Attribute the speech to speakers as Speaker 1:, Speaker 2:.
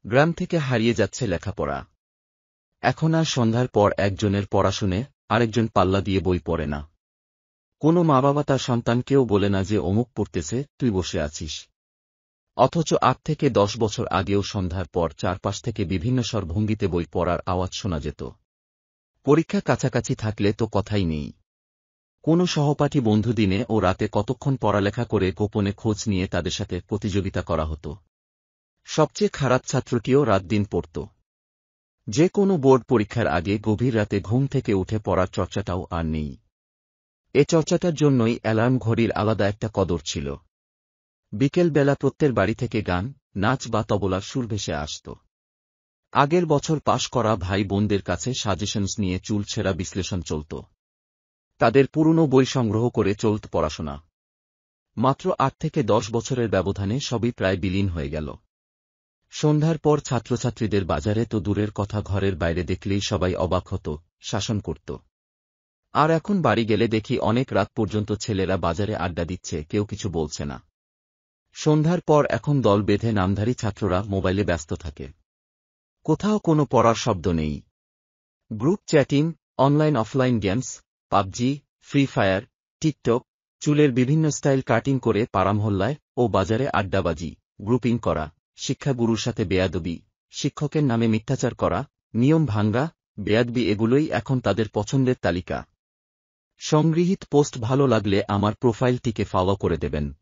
Speaker 1: গ্রাম থেকে হারিয়ে যাচ্ছে লেখাপড়া। এখন আর সন্ধ্যার পর একজনের পড়া শুনে আরেকজন পাল্লা দিয়ে বই পড়ে না। কোনো মা বাবা তার সন্তানকেও বলে না যে অমুক পড়তেছে, তুই বসে আছিস। অথচ ৮ থেকে ১০ বছর আগেও সন্ধ্যার পর চারপাশ থেকে বিভিন্ন স্বরভঙ্গিতে বই পড়ার আওয়াজ শোনা যেত। পরীক্ষা কাছাকাছি থাকলে তো কথাই নেই। কোনো সহপাঠী বন্ধু দিনে ও রাতে কতক্ষণ পড়ালেখা করে গোপনে খোঁজ নিয়ে তাদের সাথে প্রতিযোগিতা করা হতো। সবচেয়ে খারাপ ছাত্রটিও রাত-দিন পড়ত। যে কোনো বোর্ড পরীক্ষার আগে গভীর রাতে ঘুম থেকে উঠে পড়ার চর্চাটাও আর নেই। এ চর্চাটার জন্যই অ্যালার্ম ঘড়ির আলাদা একটা কদর ছিল। বিকেলবেলা প্রত্যেক বাড়ি থেকে গান, নাচ বা তবলার সুর ভেসে আসত। আগের বছর পাশ করা ভাই বোনদের কাছে সাজেশনস নিয়ে চুলছেঁড়া বিশ্লেষণ চলত। তাদের পুরনো বই সংগ্রহ করে চলত পড়াশোনা। মাত্র ৮ থেকে ১০ বছরের ব্যবধানে সবই প্রায় বিলীন হয়ে গেল। সন্ধ্যার পর ছাত্রছাত্রীদের বাজারে তো দূরের কথা, ঘরের বাইরে দেখলেই সবাই অবাক হতো, শাসন করত। আর এখন বাড়ি গেলে দেখি অনেক রাত পর্যন্ত ছেলেরা বাজারে আড্ডা দিচ্ছে, কেউ কিছু বলছে না। সন্ধ্যার পর এখন দল বেঁধে নামধারী ছাত্ররা মোবাইলে ব্যস্ত থাকে। কোথাও কোনো পড়ার শব্দ নেই। Group chatting, online offline games, PUBG, free fire, TikTok, চুলের বিভিন্ন স্টাইল কাটিং করে পাড়ামহল্লায় ও বাজারে আড্ডাবাজি, গ্রুপিং করা, শিক্ষাগুরুর সাথে বেয়াদবি, শিক্ষকের নামে মিথ্যাচার করা, নিয়ম ভাঙ্গা, বেয়াদবি, এগুলোই এখন তাদের পছন্দের তালিকা। সংগৃহীত পোস্ট ভালো লাগলে আমার প্রোফাইলটিকে ফলো করে দেবেন।